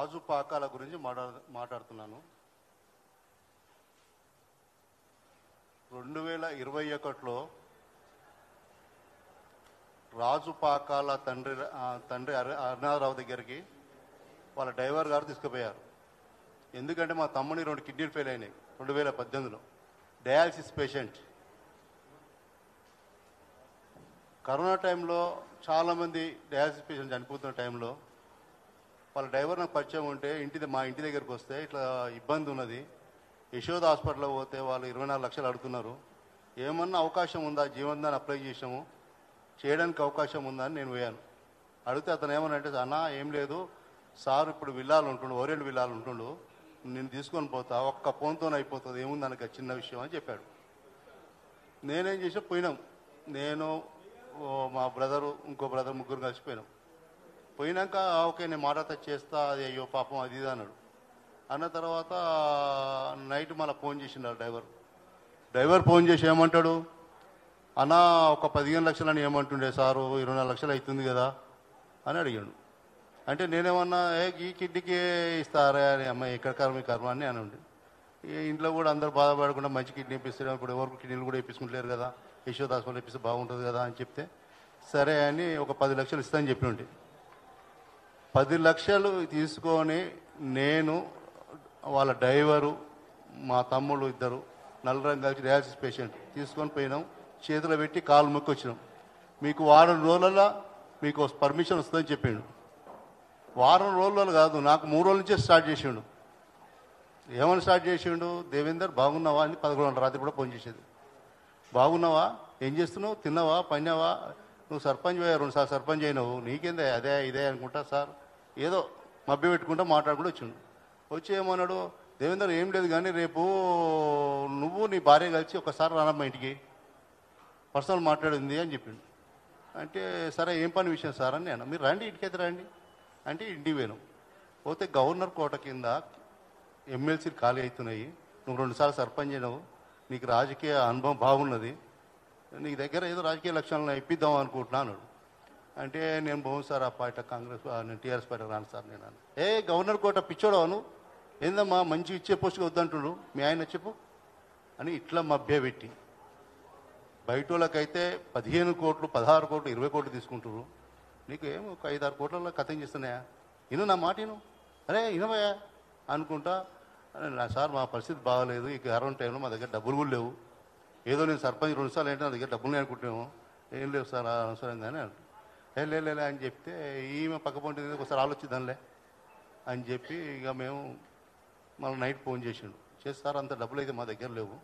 రాజు పాకాల గురించి మాట్లాడుతున్నాను. 2021లో రాజు పాకాల తండ్రి అరుణారావు దగ్గరికి వాళ్ళ డ్రైవర్ గారు తీసుకుపోయారు. ఎందుకంటే మా తమ్ముని 2 కిడ్నీలు ఫెయిల్ అయినాయి 2018లో. Dialysis patient. కరోనా టైంలో చాలామంది డయాలసిస్ పేషెంట్ చనిపోతున్న టైంలో వాళ్ళ డ్రైవర్ నాకు పరిచయం ఉంటే మా ఇంటి దగ్గరికి వస్తే ఇట్లా ఇబ్బంది ఉన్నది, యశోద హాస్పిటల్లో పోతే వాళ్ళు 24 లక్షలు అడుగుతున్నారు, ఏమన్నా అవకాశం ఉందా, జీవనదాన్ని అప్లై చేసాము, చేయడానికి అవకాశం ఉందా అని నేను పోయాను. అడిగితే అతను ఏమనంటే, అన్నా ఏం లేదు సార్, ఇప్పుడు విల్లాలు ఉంటుండు, ఓరెండు విల్లాలు ఉంటుండు, నేను తీసుకొని పోతా, ఒక్క ఫోన్తోనే అయిపోతుంది, ఏముంది అనక చిన్న విషయం అని చెప్పాడు. నేనేం చేసా, పోయినాం. నేను మా బ్రదరు ఇంకో బ్రదర్ ముగ్గురు కలిసిపోయినాం. పోయినాక ఓకే నేను మాట్లాడతా చేస్తా, అది అయ్యో పాపం అది ఇది అన్నాడు. అన్న తర్వాత నైట్ మళ్ళీ ఫోన్ చేసిండు డ్రైవర్ ఫోన్ చేసి ఏమంటాడు, అన్నా ఒక 15 లక్షలని ఏమంటుండే సారు, 24 లక్షలు అవుతుంది కదా అని అడిగాడు. అంటే నేనేమన్నా ఈ కిడ్నీకి ఇస్తారా అని, అమ్మాయి ఎక్కడ కర్మ కర్మ అని అని ఉండి, ఇంట్లో కూడా అందరూ బాధపడకుండా మంచి కిడ్నీ ఇప్పిస్తారు, ఇప్పుడు ఎవరికి కిడ్నీలు కూడా ఇప్పించుకుంటలేరు కదా, యశోద హాస్పిటల్ ఇప్పిస్తే బాగుంటుంది కదా అని చెప్తే సరే అని ఒక 10 లక్షలు ఇస్తానని చెప్పినండి. 10 లక్షలు తీసుకొని నేను వాళ్ళ డ్రైవరు మా తమ్ముళ్ళు ఇద్దరు నలుగురం కలిసి డయాలసిస్ పేషెంట్ తీసుకొని పోయినాం. చేతిలో పెట్టి కాలు మొక్కి వచ్చినాం. మీకు వారం రోజులలో మీకు పర్మిషన్ వస్తుందని చెప్పిండు. వారం రోజులలో కాదు, నాకు 3 రోజుల నుంచే స్టార్ట్ చేసిండు. ఏమని స్టార్ట్ చేసిండు, దేవేందర్ బాగున్నావా అని 11 గంటల రాత్రి కూడా ఫోన్ చేసేది. బాగున్నావా, ఏం చేస్తున్నావు, తిన్నావా, పన్నావా, నువ్వు సర్పంచ్ పోయా 2 సార్లు సర్పంచ్ అయినావు, నీకేందే అదే ఇదే అనుకుంటా సార్, ఏదో మభ్య పెట్టుకుంటా మాట్లాడుకుంటూ వచ్చిండు. వచ్చి ఏమన్నాడు, దేవేందర్ ఏం లేదు కానీ రేపు నువ్వు నీ భార్య కలిసి ఒకసారి రానమ్మా ఇంటికి, పర్సనల్ మాట్లాడింది అని చెప్పిండు. అంటే సరే ఏం పని విషయం సార్ అని నేను, మీరు రండి ఇంటికైతే రండి అంటే ఇంటికి పోయినాం. పోతే గవర్నర్ కోట కింద ఎమ్మెల్సీలు ఖాళీ అవుతున్నాయి, నువ్వు 2 సార్లు సర్పంచ్ అయినావు, నీకు రాజకీయ అనుభవం బాగున్నది, నీ దగ్గర ఏదో రాజకీయ లక్షణాలను ఇప్పిద్దాం అనుకుంటున్నాను. అంటే నేను బాగుంది సార్, ఆ పార్టీ కాంగ్రెస్ నేను టీఆర్ఎస్ పార్టీ రాను సార్ నేను అని. గవర్నర్ కోట పిచ్చోడవను, ఏందమ్మా మంచి ఇచ్చే పోస్టుగా వద్దంటుడు మీ ఆయన చెప్పు అని ఇట్లా మభ్య పెట్టి, బయట వాళ్ళకైతే 15 కోట్లు 16 కోట్లు 20 కోట్లు తీసుకుంటారు, నీకు ఏమో ఒక 5-6 కోట్లలో కథం చేస్తున్నాయా, ఇను నా మాట ఇను, అరే ఇనవయా అనుకుంటా. సార్ మా పరిస్థితి బాగాలేదు, ఈ కరోనా టైంలో మా దగ్గర డబ్బులు కూడా లేవు, ఏదో నేను సర్పంచ్ 2 సార్లు ఏంటో నా దగ్గర డబ్బులు అనుకుంటున్నాము, ఏం లేవు సార్ అవసరం కానీ అంట. లేలే అని చెప్తే ఈమె పక్కపొంటి ఒకసారి ఆలోచిద్దాంలే అని చెప్పి ఇక మేము మళ్ళీ నైట్ ఫోన్ చేసిండు, చేస్తారు అంత డబ్బులు అయితే మా దగ్గర లేవు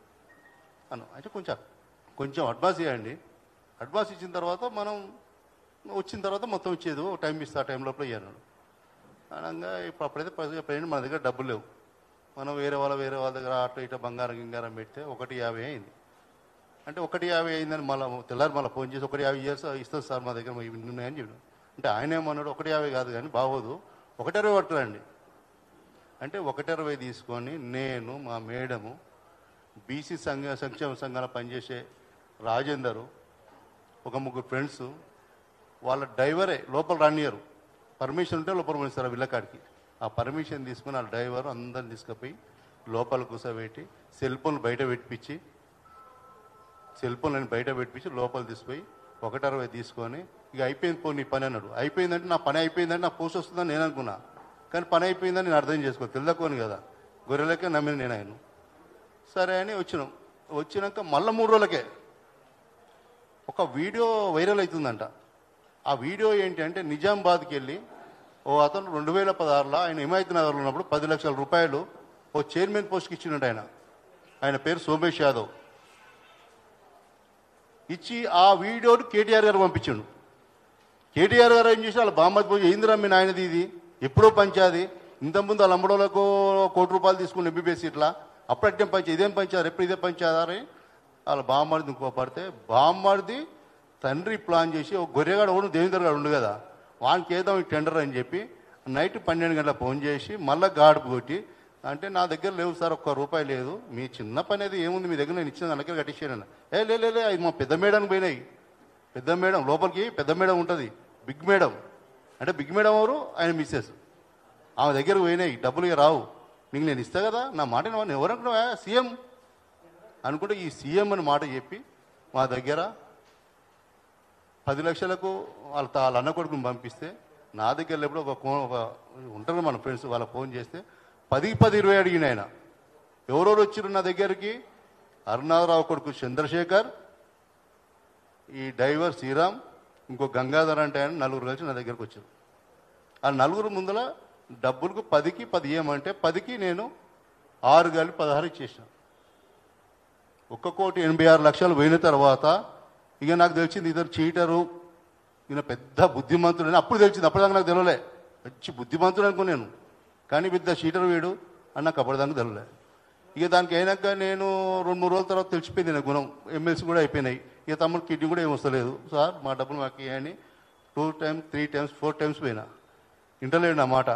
అను. అంటే కొంచెం అడ్వాన్స్ ఇవ్వండి, అడ్వాన్స్ ఇచ్చిన తర్వాత మనం వచ్చిన తర్వాత మొత్తం ఇచ్చేది టైం ఇస్తా, టైం లోపల ఇవ్వన్నాడు అనగా. ఇప్పుడు అప్పుడైతే ప్రజెంట్ మన దగ్గర డబ్బులు లేవు, మనం వేరే వాళ్ళ దగ్గర అటు ఇటు బంగారం గింగారం పెడితే 150 అయింది. అంటే 150 అయిందని మళ్ళీ తెల్లారి మళ్ళీ ఫోన్ చేసి 150 ఇయర్స్ ఇస్తుంది సార్ మా దగ్గర ఉన్నాయని చెప్పాను. అంటే ఆయన ఏమన్నాడు, 150 కాదు కానీ బాగోదు 120 పట్టుకురండి అంటే 120 తీసుకొని నేను మా మేడము బీసీ సంక్షేమ సంఘాల పనిచేసే రాజేందరు, ఒక 3 ఫ్రెండ్స్, వాళ్ళ డ్రైవరే లోపల రానియరు, పర్మిషన్ ఉంటే లోపల పోనిస్తారు విల్లకాడికి. ఆ పర్మిషన్ తీసుకుని ఆ డ్రైవర్ అందరిని తీసుకుపోయి లోపల కూర్చోబెట్టి సెల్ ఫోన్లు బయట పెట్టించి లోపల తీసుకుపోయి 160 తీసుకొని ఇక అయిపోయింది పో నీ పని అన్నాడు. అయిపోయిందంటే నా పని అయిపోయిందంటే నా పోస్ట్ వస్తుందని నేను అనుకున్నా, కానీ పని అయిపోయిందని నేను అర్థం చేసుకో, తెల్లకోని కదా, గొర్రెలకే నమ్మిన నేను ఆయన. సరే అని వచ్చినాక మళ్ళీ 3 రోజులకే ఒక వీడియో వైరల్ అవుతుందంట. ఆ వీడియో ఏంటి అంటే, నిజామాబాద్కి వెళ్ళి ఓ అతను 2016లో ఆయన హిమాయత్ నగర్లో ఉన్నప్పుడు 10 లక్షల రూపాయలు ఓ చైర్మన్ పోస్ట్కి ఇచ్చినట్టు ఆయన పేరు సోమేష్ యాదవ్ ఇచ్చి ఆ వీడియోని కేటీఆర్ గారు పంపించాడు. కేటీఆర్ గారు ఏం చేసి వాళ్ళ బామ్మది పోయి ఏందిరమ్మి నాయనది ఇది ఎప్పుడో పంచాది, ఇంతకుముందు వాళ్ళ అమ్మడోళ్ళకు ₹1 కోటి తీసుకుని ఎంబీబీఎస్ ఇట్లా అప్పుడట్టే పంచారు, ఇదేం పంచారు, ఎప్పుడు ఇదే పంచారని వాళ్ళ బామ్మడిది ఇంకోపడితే, బామ్మడిది తండ్రి ప్లాన్ చేసి ఒక గొర్రెగాడు ఓడు దేవేందర్ గారు ఉండు కదా, వానికి ఏదో ఈ టెండర్ అని చెప్పి నైట్ 12 గంటల ఫోన్ చేసి మళ్ళీ గాడుపు కొట్టి, అంటే నా దగ్గర లేవు సార్, ₹1 లేదు, మీ చిన్న పని అది ఏముంది మీ దగ్గర, నేను ఇచ్చిన దాని దగ్గర కట్టించాను. లే అది మా పెద్ద మేడానికి పోయినాయి, పెద్ద మేడం లోపలికి పెద్ద మేడం ఉంటుంది, బిగ్ మేడం అంటే బిగ్ మేడం ఎవరు, ఆయన మిస్సెస్, ఆమె దగ్గరకు పోయినాయి, డబ్బులు ఇక రావు, నీకు నేను ఇస్తా కదా, నా మాట నేను ఎవరనుకున్నా సీఎం అనుకుంటే ఈ సీఎం అని మాట చెప్పి మా దగ్గర 10 లక్షలకు వాళ్ళ అన్న కొడుకుని పంపిస్తే నా దగ్గర ఎప్పుడు ఒక ఉంటారు మన ఫ్రెండ్స్, వాళ్ళకి ఫోన్ చేస్తే 10కి 10 20 అడిగిన ఆయన. ఎవరెవరు వచ్చారు నా దగ్గరికి? అరుణారావు కొడుకు చంద్రశేఖర్, ఈ డ్రైవర్ శ్రీరామ్, ఇంకో గంగాధర్ అంటే ఆయన, 4 కలిసి నా దగ్గరకు వచ్చారు. ఆ 4 ముందర డబ్బులకు 10కి 10 ఏమంటే 10కి నేను 6 కలిపి 16 ఇచ్చేసిన. 1,86,00,000 పోయిన తర్వాత ఇక నాకు తెలిసింది ఇద్దరు చీటరు, ఈయన పెద్ద బుద్ధిమంతుడు అని అప్పుడు తెలిసింది. అప్పటిదాకా నాకు తెలియలే, మంచి బుద్ధిమంతుడు అనుకున్నాను, కానీ పెద్ద చీటరు వీడు అని నాకు అప్పటిదాకా తెలియలే. ఇక దానికి అయినాక నేను 2-3 రోజుల తర్వాత తెలిసిపోయింది నా గుణం. ఎమ్మెల్సీ కూడా అయిపోయినాయి. ఇక తమ్ముడు కిడ్నీ కూడా ఏం వస్తలేదు, సార్ మా డబ్బులు మాకు ఇవ్వని 2 times 3 times 4 times పోయినా, ఇంటలేడు నా మాట.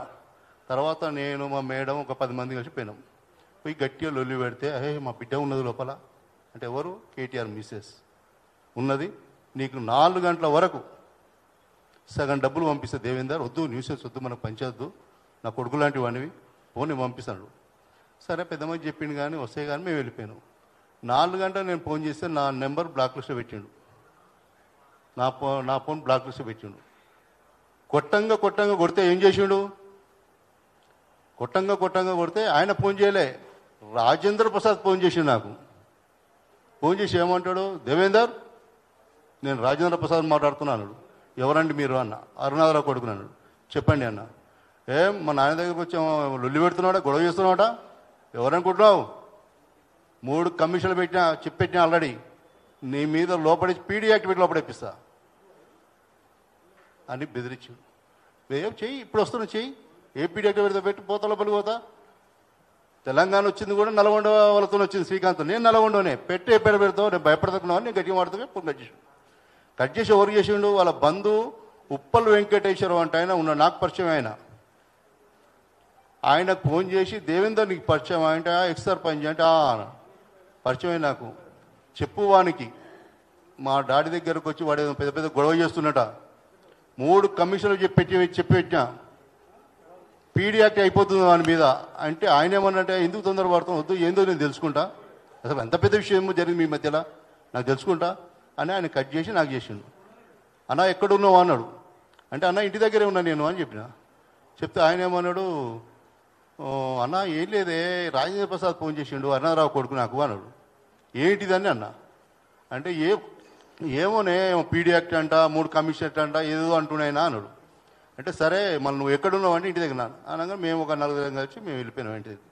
తర్వాత నేను మా మేడం ఒక 10 మంది కలిసి పోయినాం. పోయి గట్టిగా లొల్లి పెడితే, అహే మా బిడ్డ ఉన్నది లోపల అంటే, ఎవరు? కేటీఆర్ మిస్సెస్ ఉన్నది, నీకు 4 గంటల వరకు సగం డబ్బులు పంపిస్తే దేవేందర్, వద్దు న్యూసెన్స్ వద్దు, మనకు పంచొద్దు, నా కొడుకు లాంటి వాడివి, ఫోన్ పంపిస్తాడు. సరే పెద్దమ్మ చెప్పిండు కానీ వస్తే కానీ మేము వెళ్ళిపోయాను. 4 గంటలు నేను ఫోన్ చేస్తే నా నెంబర్ బ్లాక్ లిస్ట్లో పెట్టిండు, నా ఫోన్ బ్లాక్ లిస్ట్లో పెట్టిండు. కొట్టంగా కొడితే ఏం చేసిండు? కొట్టంగా కొడితే ఆయన ఫోన్ చేయలే, రాజేంద్ర ప్రసాద్ ఫోన్ చేసిండు నాకు. ఫోన్ చేసి ఏమంటాడు, దేవేందర్ నేను రాజేంద్ర ప్రసాద్ మాట్లాడుతున్నాను. ఎవరండి మీరు అన్న. అరుణారావు కొడుకున్నాడు. చెప్పండి అన్న. ఏం మా నాన్న దగ్గరకు వచ్చి లొల్లి పెడుతున్నాడా, గొడవ చేస్తున్నాడా, ఎవరనుకుంటున్నావు? 3 కమిషన్లు పెట్టినా ఆల్రెడీ, నీ మీద లోపడి పీడీ యాక్టివిటీ లోపడేపిస్తా అని బెదిరించు. ఏం చెయ్యి, ఇప్పుడు వస్తున్నా చెయ్యి, ఏ పీడీ యాక్టివిటీతో పెట్టి పోతా లోపలికి పోతా. తెలంగాణ వచ్చింది కూడా నల్గొండ వాళ్ళతో వచ్చింది, శ్రీకాంత్. నేను నల్గొండనే పెట్టి ఎప్పుడు పెడతావు, నేను భయపడుతున్నాను, నేను గట్టిగా మాడుతున్నా. ఇప్పుడు కట్ చేసి ఎవరు చేసిండు? వాళ్ళ బంధువు ఉప్పల్ వెంకటేశ్వరరావు అంటే ఆయన ఉన్నాడు, నాకు పరిచయం. ఆయనకు ఫోన్ చేసి, దేవేందర్ నీకు పరిచయం అంటే, ఎక్స్ సర్పంచ్ అంటే పరిచయం నాకు, చెప్పు వానికి మా డాడీ దగ్గరకు వచ్చి వాడు పెద్ద పెద్ద గొడవ చేస్తున్నట, 3 కమిషన్లు చెప్పి పెట్టినా, పీడీ యాక్ట్ అయిపోతుంది వాని మీద అంటే, ఆయన ఏమన్నంటే ఎందుకు తొందర పడతాం, వద్దు ఏందో నేను తెలుసుకుంటా, అసలు ఎంత పెద్ద విషయం జరిగింది మీ మధ్యలో నాకు తెలుసుకుంటా అని ఆయన కట్ చేసి నాకు చేసిండు. అన్న ఎక్కడున్నావు అన్నాడు. అంటే అన్న ఇంటి దగ్గరే ఉన్నా నేను అని చెప్పిన. చెప్తే ఆయన ఏమన్నాడు, అన్న ఏం లేదే రాజేంద్ర ప్రసాద్ ఫోన్ చేసిండు, అరుణారావు కొడుకు నాకు అన్నాడు. ఏంటిదని అన్న అంటే, ఏమోనే పీడీ యాక్ట్ అంట, 3 కమిషన్ అంట, ఏదో అంటున్నాయినా అన్నాడు. అంటే సరే మళ్ళీ నువ్వు ఎక్కడున్నావు అంటే ఇంటి దగ్గర అనగా మేము ఒక 4 కలిసి మేము వెళ్ళిపోయినాం ఇంటి దగ్గర.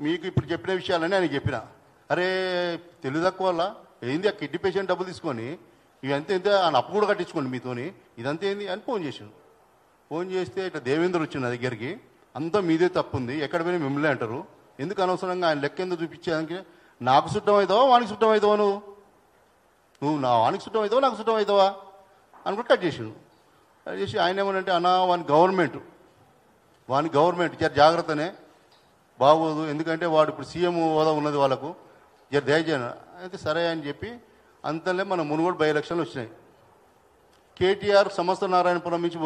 మీకు ఇప్పుడు చెప్పిన విషయాలని ఆయన చెప్పిన. అరే తెలివి తక్కువ వల్ల ఏంది, ఆ కిడ్నీ పేషెంట్ డబ్బులు తీసుకొని ఇవంతా ఎంత ఆయన అప్పు కూడా కట్టించుకోండి మీతోని, ఇదంతా ఏంది అని ఫోన్ చేసాను. ఫోన్ చేస్తే ఇట్లా దేవేంద్ర వచ్చింది నా దగ్గరికి, అంతా మీదే తప్పు ఉంది, ఎక్కడ పోయినా మిమ్మల్ని అంటారు, ఎందుకు అనవసరంగా ఆయన లెక్క ఎందుకు చూపించేదానికి, నాకు చుట్టం అవుతావా వానికి చుట్టం అవుతావా, నువ్వు నా వానికి చుట్టం అవుతావా నాకు చుట్టం అవుతావా అనుకుంటే కట్ చేసాను. కట్ చేసి ఆయన ఏమనంటే, అన్న వాని గవర్నమెంట్ జర జాగ్రత్తనే బాగోదు, ఎందుకంటే వాడు ఇప్పుడు సీఎం హోదా ఉన్నది వాళ్ళకు, జర దయచేయను అయితే సరే అని చెప్పి అంతలే మన మునుగోడు బై ఎలక్షన్లు వచ్చినాయి. కేటీఆర్ సమస్త నారాయణపురం నుంచి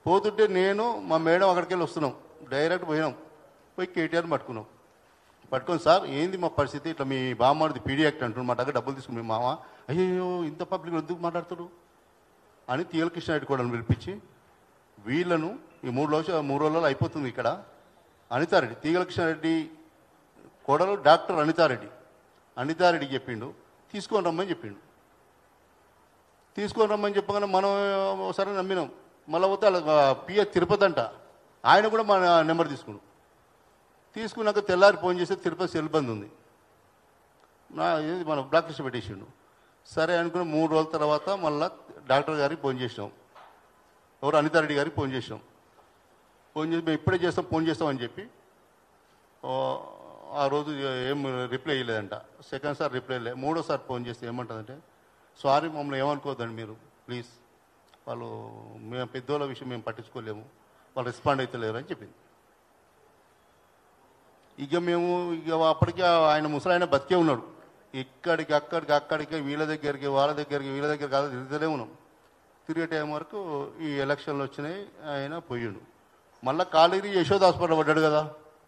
పోతుంటే నేను మా మేడం అక్కడికి వెళ్ళి వస్తున్నాం, డైరెక్ట్ పోయి కేటీఆర్ పట్టుకొని సార్ ఏంది మా పరిస్థితి, ఇట్లా మీ బామ్మడిది పీడీ యాక్ట్ అంటున్నాడు, మా దగ్గర డబ్బులు తీసుకుని మీ మామ, అయ్యో ఇంత పబ్లిక్ ఎందుకు మాట్లాడుతాడు అని తీగల కృష్ణారెడ్డి కూడా పిలిపించి, వీళ్ళను ఈ 3 రోజులలో అయిపోతుంది ఇక్కడ, అనితారెడ్డి తీగల కృష్ణారెడ్డి కోడలు డాక్టర్ అనితారెడ్డికి చెప్పిండు, తీసుకొని రమ్మని చెప్పిండు. తీసుకొని రమ్మని చెప్పగానే మనం సరే నమ్మినాం. మళ్ళీ పోతే వాళ్ళ పిఎస్ తిరుపతి అంట, ఆయన కూడా మన నెంబర్ తీసుకున్నాక తెల్లారి ఫోన్ చేస్తే తిరుపతి సెల్ బంద్ ఉంది, మన బ్లాక్ లిస్ట్ పెట్టేసిండు. సరే అనుకుని 3 రోజుల తర్వాత మళ్ళీ డాక్టర్ గారికి ఫోన్ చేసినాం, ఎవరు అనితారెడ్డి గారికి ఫోన్ చేసి మేము ఇప్పుడే ఫోన్ చేస్తామని చెప్పి ఆ రోజు ఏం రిప్లై ఇవ్వలేదంట. సెకండ్ సార్ రిప్లై లేదు. 3వసారి ఫోన్ చేస్తే ఏమంటుందంటే, సారీ మమ్మల్ని ఏమనుకోవద్దండి మీరు ప్లీజ్, వాళ్ళు మేము పెద్దోళ్ళ విషయం మేము పట్టించుకోలేము, వాళ్ళు రెస్పాండ్ అయితే లేరు అని చెప్పింది. ఇక అప్పటికే ఆయన ముసలాయన బతికే ఉన్నాడు, అక్కడికి వీళ్ళ దగ్గరికి వాళ్ళ దగ్గరికి కాదు తిరుగుతూనే ఉన్నాం. తిరిగే టైం వరకు ఈ ఎలక్షన్లు వచ్చినాయి, ఆయన పోయిండు. మళ్ళీ కాలేజీ యశోద హాస్పిటల్ పడ్డాడు కదా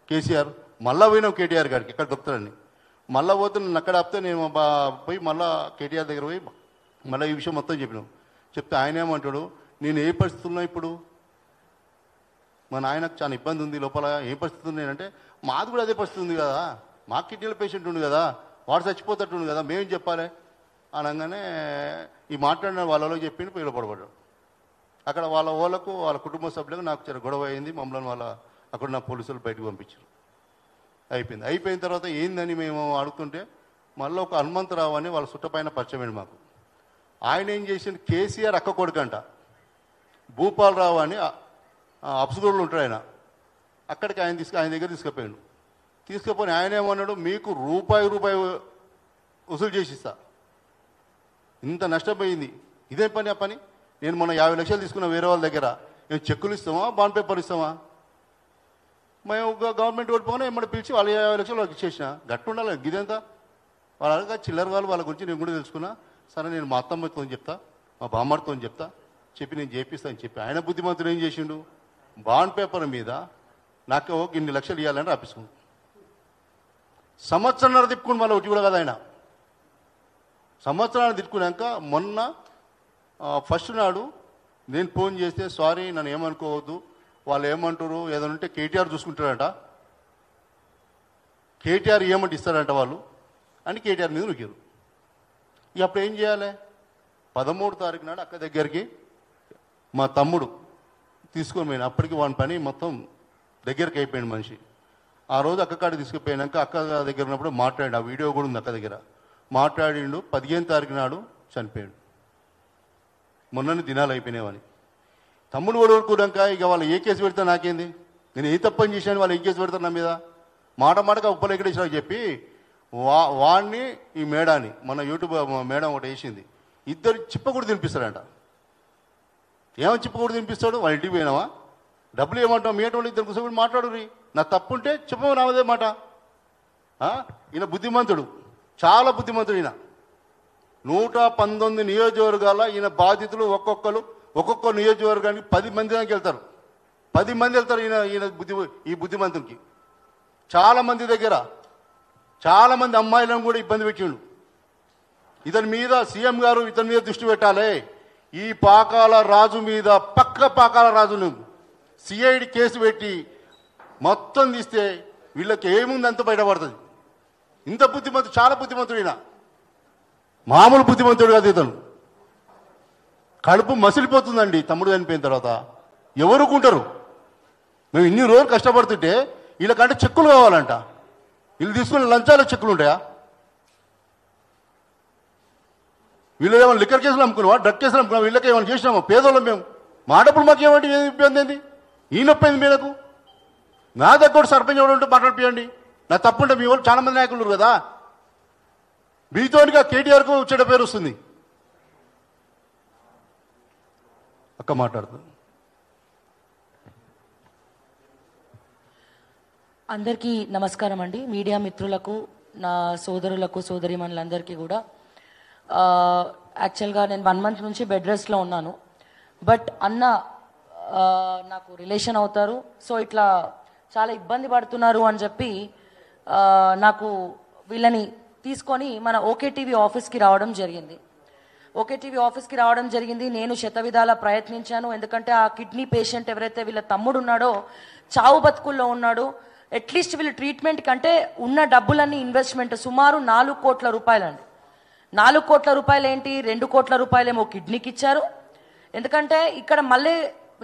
కేసీఆర్. మళ్ళీ పోయినాం కేటీఆర్ గారికి ఎక్కడ దొరుకుతాడని. మళ్ళీ పోతే నన్ను అక్కడ ఆపితే నేను పోయి మళ్ళీ కేటీఆర్ దగ్గర పోయి మళ్ళీ ఈ విషయం మొత్తం చెప్పినాం. చెప్తే ఆయన ఏమంటాడు, నేను ఏ పరిస్థితుల్లో ఇప్పుడు మా నాయనకు చాలా ఇబ్బంది ఉంది లోపల, ఏ పరిస్థితి ఉంది అంటే మాది కూడా అదే పరిస్థితి ఉంది కదా, మా కిడ్నీల పేషెంట్ ఉంది కదా, వాడు చచ్చిపోతట్టు కదా, మేమేం చెప్పాలి అనగానే ఈ మాట్లాడిన వాళ్ళలో చెప్పిండి పోయి పడబడ్డాడు. అక్కడ వాళ్ళకు వాళ్ళ కుటుంబ సభ్యులకు నాకు చాలా గొడవ అయింది. మమ్మల్ని అక్కడ నా పోలీసులు బయటకు పంపించారు. అయిపోయిన తర్వాత ఏందని మేము అడుగుతుంటే మళ్ళీ ఒక హనుమంతరావు అని వాళ్ళ చుట్టపైన పరిచయమైంది మాకు. ఆయన ఏం చేసింది, కేసీఆర్ అక్క కొడుకంట భూపాలరావు అని అప్సుగూడలో ఉంటాడు ఆయన. అక్కడికి ఆయన దగ్గర తీసుకుపోయి ఆయన ఏమన్నాడు, మీకు రూపాయి వసూలు చేసిస్తా, ఇంత నష్టపోయింది, ఇదే పని ఆ పని. నేను మొన్న 50 లక్షలు తీసుకున్న వేరే వాళ్ళ దగ్గర, మేము చెక్కులు ఇస్తామా బాండ్ పేపర్ ఇస్తామా? మేము గవర్నమెంట్ ఓడిపోగానే ఏమన్నా పిలిచి వాళ్ళు 50 లక్షలు వాళ్ళకి ఇచ్చేసిన. గట్టు ఉండాలి గిదంతా. వాళ్ళ చిల్లర వాళ్ళ గురించి నేను కూడా తెలుసుకున్నా. సరే నేను మా అత్తమ్మతో చెప్తా, మా బామ్మడితో చెప్తా, చెప్పి నేను చేపిస్తాను చెప్పి ఆయన బుద్ధిమంతుడు ఏం చేసిండు, బాండ్ పేపర్ మీద నాకు ఇన్ని లక్షలు ఇవ్వాలని రాపిస్తుంది. సంవత్సరంన్నర తిప్పుకుని మళ్ళీ ఒకటి కూడా కదా ఆయన. సంవత్సరాన్ని తిప్పుకున్నాక మొన్న ఫస్ట్ నాడు నేను ఫోన్ చేస్తే, సారీ నన్ను ఏమనుకోవద్దు, వాళ్ళు ఏమంటారు ఏదైనా ఉంటే కేటీఆర్ చూసుకుంటారంట, కేటీఆర్ ఏమంటే ఇస్తారంట వాళ్ళు అని కేటీఆర్ మీద నొక్కారు. ఇక అప్పుడు ఏం చేయాలి, 13వ తారీఖు నాడు అక్క దగ్గరికి మా తమ్ముడు తీసుకొని పోయిన. అప్పటికి వాని పని మొత్తం దగ్గరికి అయిపోయింది మనిషి. ఆ రోజు అక్క కాడికి తీసుకుపోయినాక అక్క దగ్గర ఉన్నప్పుడు మాట్లాడి, ఆ వీడియో కూడా ఉంది అక్క దగ్గర, మాట్లాడిండు. 15వ తారీఖు నాడు చనిపోయాడు. మొన్నని దినాలు అయిపోయినావని. తమ్ముడు ఓడుకున్నాక ఇక వాళ్ళు ఏ కేసు పెడతా నాకేంది, నేను ఏ తప్పని చేశాను, వాళ్ళు ఏ కేసు పెడతారు నా మీద. మాటగా ఉప్పలు ఎక్కడేసావు చెప్పి వాడిని ఈ మేడాని మన యూట్యూబ్ మేడం ఒకటి వేసింది, ఇద్దరు చిప్పకూడ తినిపిస్తాడంట. ఏమని చిప్పకూడ తినిపిస్తాడు, వాళ్ళ ఇంటికి పోయినావా, డబ్బులు ఏమంటావు, మీ వాళ్ళు ఇద్దరు కూర్చోబెట్టి మాట్లాడు, నా తప్పుంటే చెప్పవు నాదే మాట. ఈయన బుద్ధిమంతుడు, చాలా బుద్ధిమంతుడు ఈయన. 119 నియోజకవర్గాల ఈయన బాధితులు ఒక్కొక్క నియోజకవర్గానికి 10 మంది దానికి వెళ్తారు. 10 మంది వెళ్తారు ఈ బుద్ధిమంతునికి. చాలామంది దగ్గర చాలామంది అమ్మాయిలను కూడా ఇబ్బంది పెట్టిండు. ఇతని మీద సీఎం గారు ఇతని మీద దృష్టి పెట్టాలి. ఈ పాకాల రాజు మీద, పక్క పాకాల రాజును సిఐడి కేసు పెట్టి మొత్తం తీస్తే వీళ్ళకి ఏముంది అంత బయటపడుతుంది. ఇంత బుద్ధిమంతుడు, చాలా బుద్ధిమంతుడు ఈయన, మామూలు బుద్ధిమంతుడు కాదు ఇతను. కడుపు మసిలిపోతుందండి తమ్ముడు చనిపోయిన తర్వాత. ఎవరుకుంటారు, మేము ఇన్ని రోజులు కష్టపడుతుంటే వీళ్ళకంటే చెక్కులు కావాలంట. వీళ్ళు తీసుకునే లంచాల చెక్కులు ఉంటాయా? వీళ్ళు ఏమైనా లిక్కర్ కేసులు అమ్ముకున్నావా, డ్రగ్ కేసులు అమ్ముకున్నావా, వీళ్ళకి ఏమైనా చేసినామా? పేదోళ్ళం మేము, మా డబ్బులు మాకు ఏమంటే ఇబ్బంది ఏంది, ఈ నొప్పి అయింది మీరకు. నా దగ్గర సర్పంచ్ ఎవరు ఉంటే మాట్లాడిపోయండి, నా తప్పుంటే మీ వాళ్ళు చాలా మంది నాయకులు కదా, మీతోనిగా కేటీఆర్కు చెడ్డ పేరు వస్తుంది. అక్క మాట్లాడుతుంది. అందరికీ నమస్కారం అండి. మీడియా మిత్రులకు, నా సోదరులకు, సోదరిమణులందరికీ కూడా. యాక్చువల్గా నేను 1 మంత్ నుంచి బెడ్ రెస్ట్లో ఉన్నాను. బట్ అన్న నాకు రిలేషన్ అవుతారు, సో ఇట్లా చాలా ఇబ్బంది పడుతున్నారు అని చెప్పి నాకు వీళ్ళని తీసుకొని మన ఓకే టీవీ ఆఫీస్కి రావడం జరిగింది. ఓకే టీవీ ఆఫీస్కి రావడం జరిగింది. నేను శతవిధాలా ప్రయత్నించాను. ఎందుకంటే ఆ కిడ్నీ పేషెంట్ ఎవరైతే వీళ్ళ తమ్ముడు ఉన్నాడో చావు బతుకుల్లో ఉన్నాడు. అట్లీస్ట్ వీళ్ళు ట్రీట్మెంట్ కంటే ఉన్న డబ్బులన్నీ ఇన్వెస్ట్మెంట్ సుమారు 4 కోట్ల రూపాయలండి. 4 కోట్ల రూపాయలు ఏంటి, 2 కోట్ల రూపాయలేమో కిడ్నీకి ఇచ్చారు. ఎందుకంటే ఇక్కడ మళ్ళీ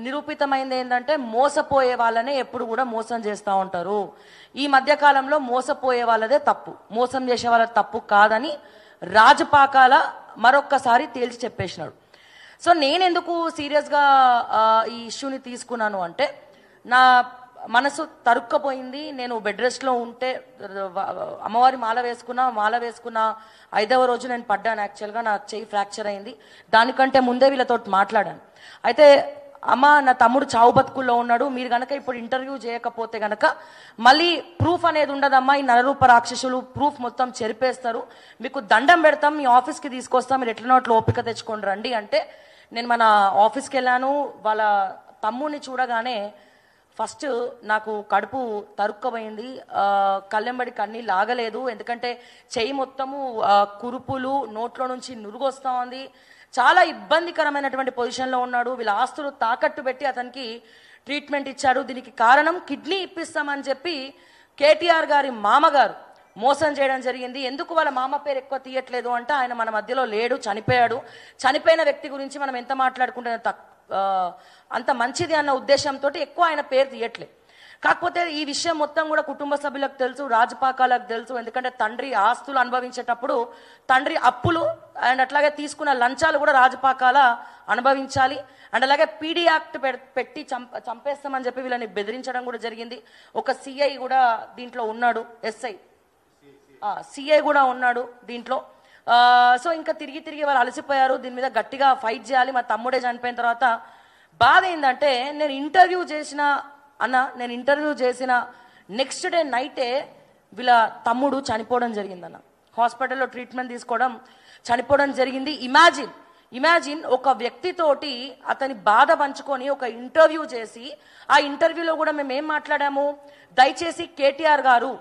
నిరూపితమైంది ఏంటంటే మోసపోయే వాళ్ళనే ఎప్పుడు కూడా మోసం చేస్తూ ఉంటారు. ఈ మధ్యకాలంలో మోసపోయే వాళ్ళదే తప్పు, మోసం చేసే వాళ్ళ తప్పు కాదని రాజపాకాల మరొక్కసారి తేల్చి చెప్పేసినాడు. సో నేనెందుకు సీరియస్గా ఈ ఇష్యూని తీసుకున్నాను అంటే, నా మనసు తరుక్కపోయింది. నేను బెడ్ రెస్ట్లో ఉంటే అమ్మవారి మాల వేసుకున్న 5వ రోజు నేను పడ్డాను. యాక్చువల్గా నా చెయ్యి ఫ్రాక్చర్ అయింది. దానికంటే ముందే వీళ్ళతో మాట్లాడాను. అయితే అమ్మ, నా తమ్ముడు చావు బతుకుల్లో ఉన్నాడు, మీరు కనుక ఇప్పుడు ఇంటర్వ్యూ చేయకపోతే కనుక మళ్ళీ ప్రూఫ్ అనేది ఉండదమ్మా, ఈ నరరూప రాక్షసులు ప్రూఫ్ మొత్తం చెరిపేస్తారు, మీకు దండం పెడతాం, మీ ఆఫీస్కి తీసుకొస్తాం, మీరు ఎట్లనో అట్లా ఓపిక తెచ్చుకోండి రండి అంటే నేను మన ఆఫీస్కి వెళ్ళాను. వాళ్ళ తమ్ముడిని చూడగానే ఫస్ట్ నాకు కడుపు తరుక్కుపోయింది, కళ్ళెంబడి కన్నీళ్ళు ఆగలేదు. ఎందుకంటే చెయ్యి మొత్తము కురుపులు, నోట్లో నుంచి నురుగు వస్తూ ఉంది. చాలా ఇబ్బందికరమైనటువంటి పొజిషన్లో ఉన్నాడు. వీళ్ళ ఆస్తులు తాకట్టు పెట్టి అతనికి ట్రీట్మెంట్ ఇచ్చాడు. దీనికి కారణం కిడ్నీ ఇప్పిస్తామని చెప్పి కేటీఆర్ గారి మామగారు మోసం చేయడం జరిగింది. ఎందుకు వాళ్ళ మామ పేరు ఎక్కువ తీయట్లేదు అంటే ఆయన మన మధ్యలో లేడు, చనిపోయాడు. చనిపోయిన వ్యక్తి గురించి మనం ఎంత మాట్లాడుకుంటే అంత మంచిది అన్న ఉద్దేశంతో ఎక్కువ ఆయన పేరు తీయట్లేదు. కాకపోతే ఈ విషయం మొత్తం కూడా కుటుంబ సభ్యులకు తెలుసు, రాజపాకాలకు తెలుసు. ఎందుకంటే తండ్రి ఆస్తులు అనుభవించేటప్పుడు తండ్రి అప్పులు అండ్ అట్లాగే తీసుకున్న లంచాలు కూడా రాజపాకాల అనుభవించాలి. అండ్ అలాగే పీడీ యాక్ట్ పెట్టి చంపేస్తామని చెప్పి వీళ్ళని బెదిరించడం కూడా జరిగింది. ఒక సిఐ కూడా దీంట్లో ఉన్నాడు, సిఐ కూడా ఉన్నాడు దీంట్లో. సో ఇంకా తిరిగి వాళ్ళు అలసిపోయారు. దీని మీద గట్టిగా ఫైట్ చేయాలి. మా తమ్ముడే చనిపోయిన తర్వాత బాధ ఏంటంటే నేను ఇంటర్వ్యూ చేసిన నెక్స్ట్ డే నైటే వీళ్ళ తమ్ముడు చనిపోవడం జరిగిందన్న. హాస్పిటల్లో ట్రీట్మెంట్ తీసుకోవడం, చనిపోవడం జరిగింది. ఇమాజిన్ ఒక వ్యక్తితోటి అతని బాధ పంచుకొని ఒక ఇంటర్వ్యూ చేసి, ఆ ఇంటర్వ్యూలో కూడా మేము ఏం మాట్లాడాము, దయచేసి కేటీఆర్ గారు